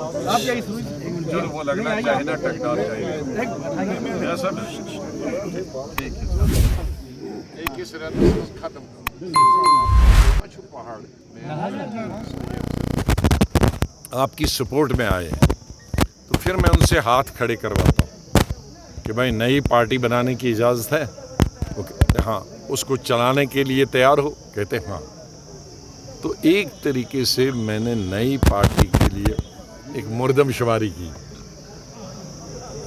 आप क्या जो वो लगना चाहिए ना टकरार चाहिए ऐसा ठीक है एक इस रात खत्म पहाड़ आपकी सपोर्ट में आए तो फिर मैं उनसे हाथ खड़े करवाता हूँ कि भाई नई पार्टी बनाने की इजाज़त है। वो कहते हाँ। उसको चलाने के लिए तैयार हो? कहते हाँ। तो एक तरीके से मैंने नई पार्टी के लिए एक मुर्दमशुमारी की,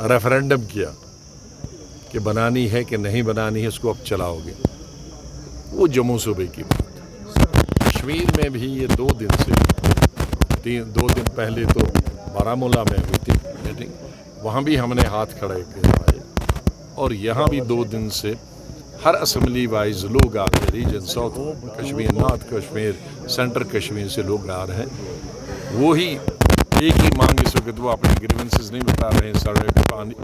रेफरेंडम किया कि बनानी है कि नहीं बनानी है, उसको अब चलाओगे। वो जम्मू सूबे की बात है। कश्मीर में भी ये 2 दिन से 2 दिन पहले तो बारामूला में हुई थी मीटिंग, वहाँ भी हमने हाथ खड़े करवाए और यहाँ भी 2 दिन से हर असेंबली वाइज लोग आ रहे, region South Kashmir, North Kashmir, Central Kashmir से लोग आ रहे हैं। वो ही एक ही मांग इस वक्त, वो अपने ग्रीवेंसेस नहीं बता रहे हैं, सड़क पानी,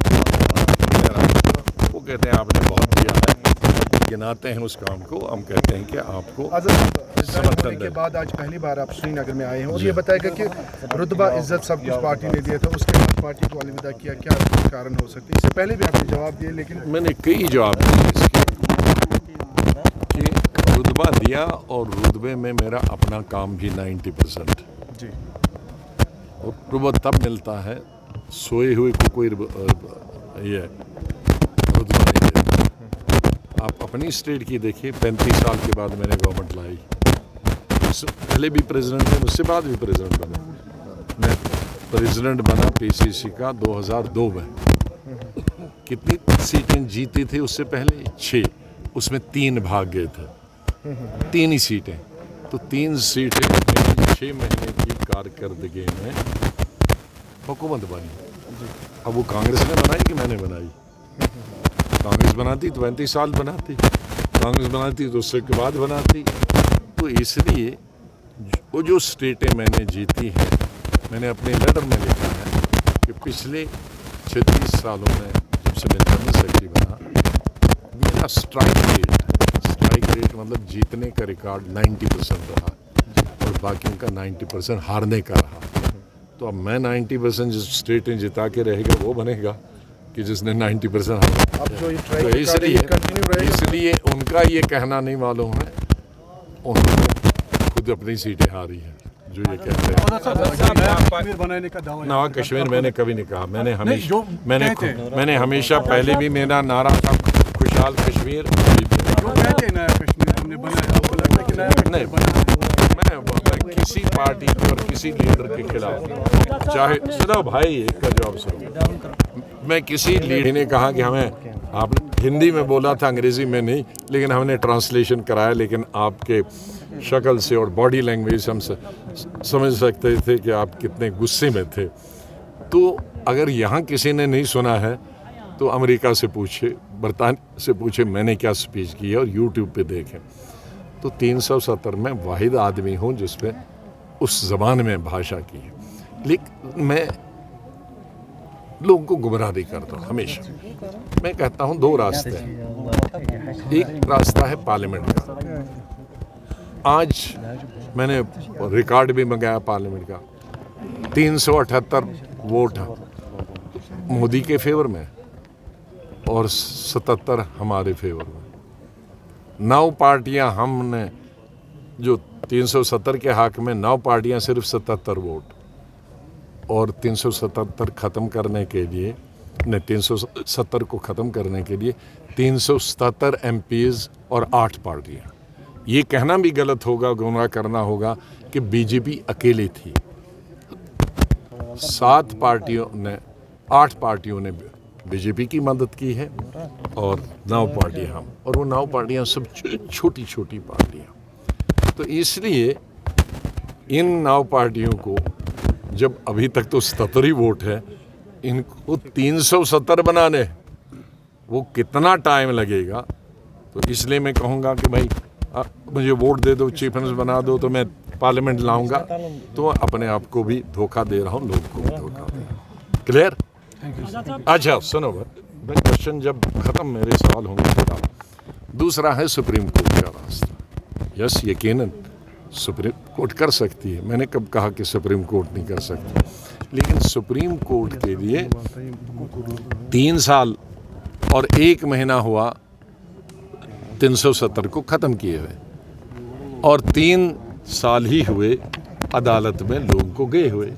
वो कहते हैं आपने बहुत किया है, गिनाते हैं उस काम को। हम कहते हैं कि आपको समर्थन के बाद आज पहली बार आप श्रीनगर में आए हैं और ये बताएगा कि रुतबा इज्जत सब कुछ पार्टी ने दिया था, उसके बाद पार्टी को अलविदा किया, क्या कारण हो सकते? इससे पहले भी आपने जवाब दिए, लेकिन मैंने कई जवाब दिए इसके कि रुतबा दिया और रुतबे में मेरा अपना काम भी 90% जी। और रुतबा तब मिलता है, सोए हुए को कोई ये रुतबा नहीं देता। आप अपनी स्टेट की देखिए, 35 साल के बाद मैंने गवर्नमेंट लाई, उससे पहले भी प्रेसिडेंट थे, उससे बाद भी प्रेसिडेंट बने। मैं प्रेसिडेंट बना पीसीसी का 2002 में। कितनी सीटें जीती थी उससे पहले? 6, उसमें 3 भाग गए थे, 3 ही सीटें। तो 3 सीटें 6 महीने की कारकर्दगी में हुकूमत बनी। अब वो कांग्रेस ने बनाई कि मैंने बनाई? कांग्रेस बनाती तो 35 साल बनाती, कांग्रेस बनाती तो उससे के बाद बनाती। तो इसलिए वो जो स्टेटें मैंने जीती हैं, मैंने अपने लेटर में लिखा है कि पिछले 36 सालों में जब से मैं जनरल सेक्रेटरी बना, मेरा स्ट्राइक रेट मतलब जीतने का रिकॉर्ड 90% रहा और बाकियों का 90% हारने का रहा। तो अब मैं 90% जिस स्टेटें जिता के रहेगा वो बनेगा कि जिसने 90% हारा। तो इसलिए उनका ये कहना नहीं मालूम है, उन्होंने खुद अपनी सीटें हारी हैं जो ये कहते हैं। नवा कश्मीर मैंने कभी नहीं कहा। मैंने हमेशा पहले भी मेरा नारा था खुशहाल कश्मीर। नहीं, मैं किसी पार्टी और किसी लीडर के खिलाफ, चाहे सुनो भाई एक का जवाब सुनो, मैं किसी लीडर ने कहा कि हमें, आपने हिंदी में बोला था अंग्रेजी में नहीं, लेकिन हमने ट्रांसलेशन कराया, लेकिन आपके शक्ल से और बॉडी लैंग्वेज हम समझ सकते थे कि आप कितने गुस्से में थे। तो अगर यहाँ किसी ने नहीं सुना है तो अमेरिका से पूछे, बरतानिया से पूछे मैंने क्या स्पीच की है, और यूट्यूब पे देखें। तो 370 में वाहिद आदमी हूँ जिसपे उस ज़बान में भाषा की है। लेकिन मैं लोगों को गुमराह नहीं करता हूँ हमेशा। मैं कहता हूँ 2 रास्ते हैं। एक रास्ता है पार्लियामेंट का। आज मैंने रिकॉर्ड भी मंगाया पार्लियामेंट का, 378 वोट मोदी के फेवर में और 77 हमारे फेवर में। 9 पार्टियां, हमने जो 370 के हक में 9 पार्टियां सिर्फ 77 वोट, और 377 ख़त्म करने के लिए, 370 को ख़त्म करने के लिए 377 एमपीज़ और 8 पार्टियां। ये कहना भी गलत होगा, गुमराह करना होगा कि बीजेपी अकेली थी। 8 पार्टियों ने बीजेपी की मदद की है और 9 पार्टियां हम, और वो 9 पार्टियां सब छोटी छोटी पार्टियां। तो इसलिए इन 9 पार्टियों को, जब अभी तक तो 77 ही वोट है, इनको 370 बनाने, वो कितना टाइम लगेगा। तो इसलिए मैं कहूँगा कि भाई मुझे वोट दे दो, चीफ मिनिस्टर बना दो, तो मैं पार्लियामेंट लाऊंगा। तो अपने आप को भी धोखा दे रहा हूँ, लोगों को भी धोखा दे रहा हूँ। क्लियर? अच्छा सुनो भाई, क्वेश्चन जब ख़त्म मेरे सवाल होंगे थोड़ा। दूसरा है सुप्रीम कोर्ट का रास्ता। यस, यकीनन सुप्रीम कोर्ट कर सकती है, मैंने कब कहा कि सुप्रीम कोर्ट नहीं कर सकती, लेकिन सुप्रीम कोर्ट के लिए 3 साल और 1 महीना हुआ 370 को ख़त्म किए हुए, और 3 साल ही हुए अदालत में लोगों को गए हुए।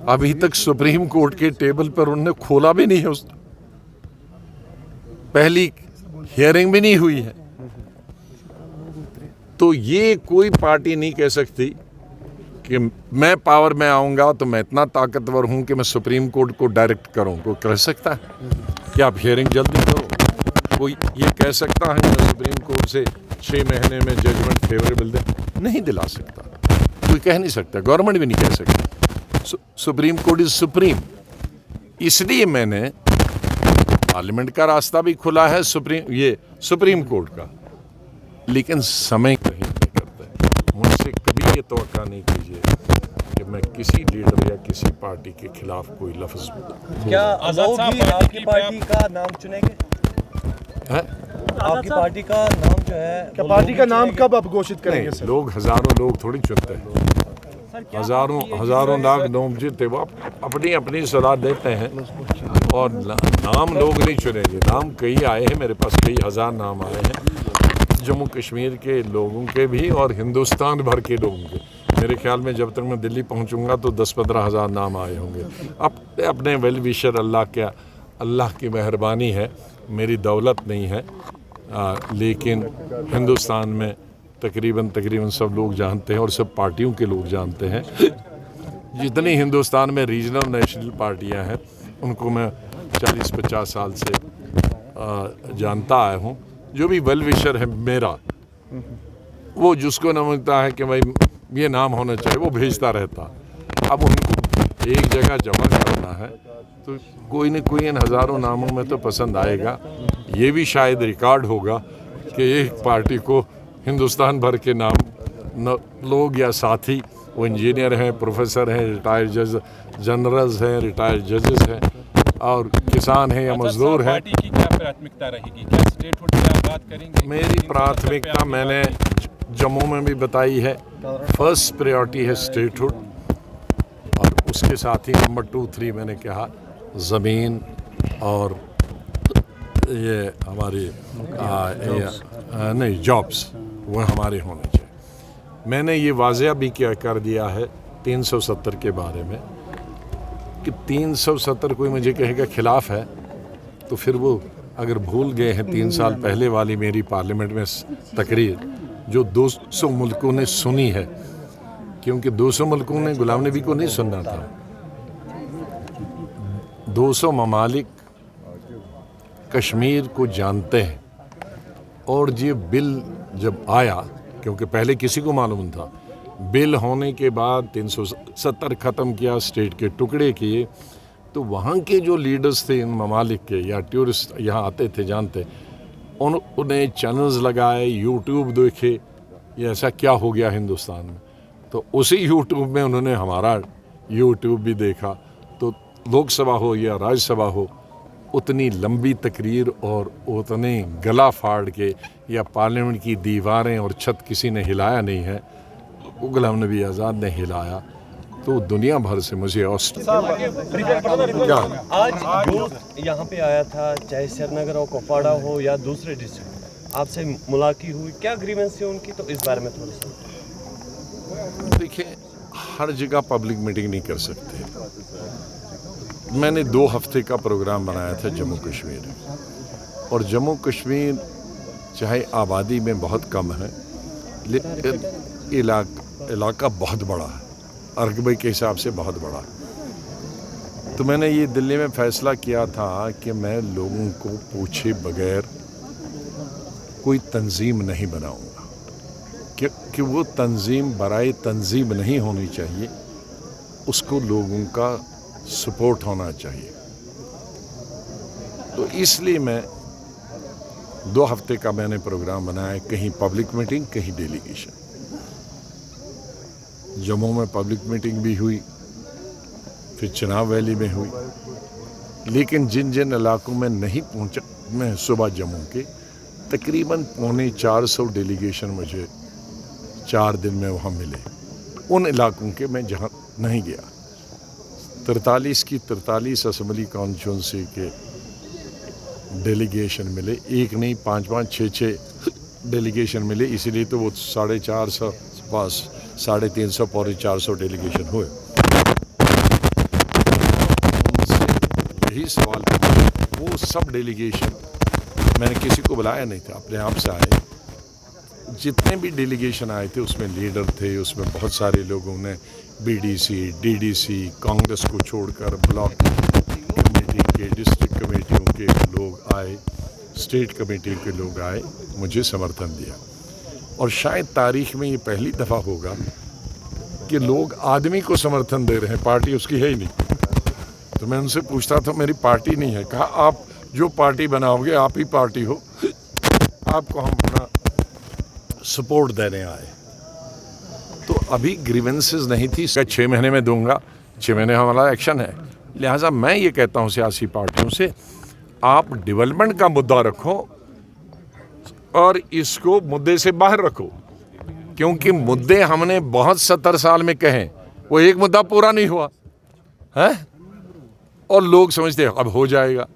अभी तक सुप्रीम कोर्ट के टेबल पर उन्होंने खोला भी नहीं है, उस पहली हियरिंग भी नहीं हुई है। तो ये कोई पार्टी नहीं कह सकती कि मैं पावर में आऊंगा तो मैं इतना ताकतवर हूं कि मैं सुप्रीम कोर्ट को डायरेक्ट करूं। कोई कह सकता है कि आप हियरिंग जल्दी करो? कोई ये कह सकता है कि सुप्रीम कोर्ट से 6 महीने में जजमेंट फेवरेबल दे? नहीं दिला सकता, कोई कह नहीं सकता, गवर्नमेंट भी नहीं कह सकती। Supreme court is supreme. इसलिए मैंने पार्लियामेंट का रास्ता भी खुला है सुप्रीम कोर्ट का, लेकिन समय कहीं नहीं करते। मुझसे कभी ये तवक्का नहीं कीजिए कि मैं किसी लीडर या किसी पार्टी के खिलाफ कोई लफ्ज। क्या लोग ही आपकी पार्टी का नाम चुनेंगे? आपकी पार्टी का नाम जो है, क्या पार्टी का नाम कब आप घोषित करेंगे सर? लोग हजारों लोग थोड़ी चुनते हैं, हजारों लाख लोग जीते, वो अपनी अपनी सलाह देते हैं, और नाम लोग नहीं चुनेंगे। नाम कई आए हैं मेरे पास, कई हजार नाम आए हैं जम्मू कश्मीर के लोगों के भी और हिंदुस्तान भर के लोगों के। मेरे ख्याल में जब तक मैं दिल्ली पहुंचूंगा तो 10-15 हज़ार नाम आए होंगे। अपने वेल विशर अल्लाह की मेहरबानी है, मेरी दौलत नहीं है, लेकिन हिंदुस्तान में तकरीबन सब लोग जानते हैं और सब पार्टियों के लोग जानते हैं। जितनी हिंदुस्तान में रीजनल नेशनल पार्टियां हैं उनको मैं 40-50 साल से जानता आया हूँ। जो भी वेल विशर है मेरा, वो जिसको न मिलता है कि भाई ये नाम होना चाहिए, वो भेजता रहता। अब उनको एक जगह जमा करना है तो कोई न कोई इन हज़ारों नामों में तो पसंद आएगा। ये भी शायद रिकॉर्ड होगा कि एक पार्टी को हिंदुस्तान भर के नाम लोग या साथी, वो इंजीनियर हैं, प्रोफेसर हैं, रिटायर्ड जज जनरल्स हैं, रिटायर्ड जजेस हैं, और किसान हैं या मजदूर हैं। पार्टी की क्या प्राथमिकता रहेगी? क्या स्टेटहुड की आप बात करेंगे? मेरी प्राथमिकता मैंने जम्मू में भी बताई है। फर्स्ट प्रायोरिटी है स्टेटहुड, और उसके साथ ही नंबर 2-3 मैंने कहा ज़मीन और ये हमारी नहीं जॉब्स, वो हमारे होने चाहिए। मैंने ये वाज़ेह भी क्या कर दिया है 370 के बारे में कि 370 कोई मुझे कहेगा खिलाफ है तो फिर वो अगर भूल गए हैं 3 साल पहले वाली मेरी पार्लियामेंट में तकरीर जो 200 मुल्कों ने सुनी है, क्योंकि 200 मुल्कों ने गुलाम नबी को नहीं सुनना था। 200 ममालिक कश्मीर को जानते हैं, और ये बिल जब आया, क्योंकि पहले किसी को मालूम था, बिल होने के बाद 370 ख़त्म किया, स्टेट के टुकड़े किए, तो वहाँ के जो लीडर्स थे इन ममालिक के या टूरिस्ट यहाँ आते थे जानते, उन्हें चैनल्स लगाए, यूट्यूब देखे ये ऐसा क्या हो गया हिंदुस्तान में। तो उसी यूट्यूब में उन्होंने हमारा यूट्यूब भी देखा। तो लोकसभा हो या राज्यसभा हो, उतनी लंबी तकरीर और उतने गला फाड़ के या पार्लियामेंट की दीवारें और छत किसी ने हिलाया नहीं है, गुलाम नबी आज़ाद ने हिलाया। तो दुनिया भर से मुझे क्या आज जो यहाँ पे आया था, चाहे श्रीनगर हो, कुपवाड़ा हो या दूसरे डिस्ट्रिक्ट, आपसे मुलाकात हुई, क्या ग्रीवेंस है उनकी? तो इस बारे में थोड़ा सा देखिए, हर जगह पब्लिक मीटिंग नहीं कर सकते। मैंने 2 हफ्ते का प्रोग्राम बनाया था जम्मू कश्मीर, और जम्मू कश्मीर चाहे आबादी में बहुत कम है लेकिन इलाका बहुत बड़ा है, रकबे के हिसाब से बहुत बड़ा। तो मैंने ये दिल्ली में फ़ैसला किया था कि मैं लोगों को पूछे बगैर कोई तंजीम नहीं बनाऊंगा, कि वो तंजीम बराए तंजीम नहीं होनी चाहिए, उसको लोगों का सपोर्ट होना चाहिए। तो इसलिए मैं 2 हफ्ते का मैंने प्रोग्राम बनाया, कहीं पब्लिक मीटिंग, कहीं डेलीगेशन। जम्मू में पब्लिक मीटिंग भी हुई, फिर चिनाब वैली में हुई, लेकिन जिन जिन इलाकों में नहीं पहुंचा मैं सुबह जम्मू के तकरीबन 350 डेलीगेशन मुझे 4 दिन में वहाँ मिले। उन इलाकों के मैं जहाँ नहीं गया। 43 की 43 असम्बली कॉन्स्टिट्यूंसी के डेलीगेशन मिले, एक नहीं 5-5, 6-6 डेलीगेशन मिले, इसीलिए तो वो 450 पास 350 पौने 400 डेलीगेशन हुए। उनसे यही सवाल पूछा, वो सब डेलीगेशन मैंने किसी को बुलाया नहीं था, अपने आप से आए। जितने भी डेलीगेशन आए थे उसमें लीडर थे, उसमें बहुत सारे लोगों ने बीडीसी, डीडीसी, कांग्रेस को छोड़कर ब्लॉक कमेटी के, डिस्ट्रिक्ट कमेटियों के लोग आए, स्टेट कमेटी के लोग आए, मुझे समर्थन दिया। और शायद तारीख में ये पहली दफ़ा होगा कि लोग आदमी को समर्थन दे रहे हैं, पार्टी उसकी है ही नहीं। तो मैं उनसे पूछता था मेरी पार्टी नहीं है, कहा आप जो पार्टी बनाओगे आप ही पार्टी हो, आपको हम अपना सपोर्ट देने आए। तो अभी ग्रीवेंसेस नहीं थी, 6 महीने में दूंगा, 6 महीने हमारा एक्शन है। लिहाजा मैं ये कहता हूँ सियासी पार्टियों से, आप डेवलपमेंट का मुद्दा रखो और इसको मुद्दे से बाहर रखो, क्योंकि मुद्दे हमने बहुत 70 साल में कहे, वो एक मुद्दा पूरा नहीं हुआ है और लोग समझते हैं अब हो जाएगा,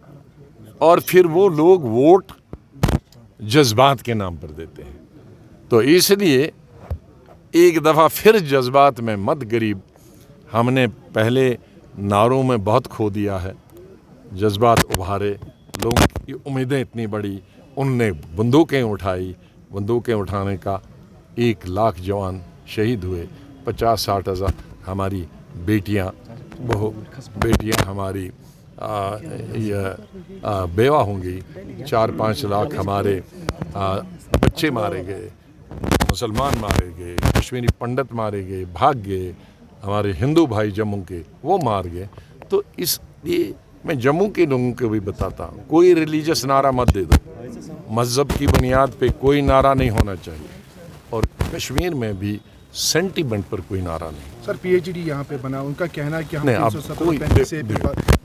और फिर वो लोग वोट जज्बात के नाम पर देते हैं। तो इसलिए एक दफ़ा फिर जज्बात में मत गरीब, हमने पहले नारों में बहुत खो दिया है, जज्बात उभारे, लोगों की उम्मीदें इतनी बड़ी, उनने बंदूकें उठाई, बंदूकें उठाने का 1 लाख जवान शहीद हुए, 50-60 हज़ार हमारी बेटियां हमारी बेवा होंगी, 4-5 लाख हमारे बच्चे मारे गए, मुसलमान मारे गए, कश्मीरी पंडित मारे गए, भाग गए, हमारे हिंदू भाई जम्मू के वो मार गए। तो इसलिए मैं जम्मू के लोगों को भी बताता हूँ, कोई रिलीजियस नारा मत दे दो, मज़हब की बुनियाद पे कोई नारा नहीं होना चाहिए, और कश्मीर में भी सेंटीमेंट पर कोई नारा नहीं। सर पीएचडी यहाँ पे बना, उनका कहना है कि हम नहीं, अब 370 से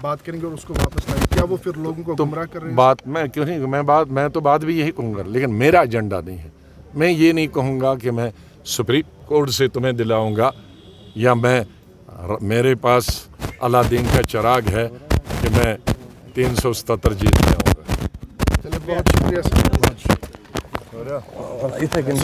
बात करेंगे और उसको वापस लाएंगे, क्या वो फिर लोगों को गुमराह कर रहे हैं? बात मैं क्यों नहीं, मैं तो बात भी यही कहूँगा, लेकिन मेरा एजेंडा नहीं है। मैं ये नहीं कहूँगा कि मैं सुप्रीम कोर्ट से तुम्हें दिलाऊंगा, या मेरे पास अलादीन का चिराग है कि मैं 377 जीत जाऊँगा। चलिए बहुत शुक्रिया सर।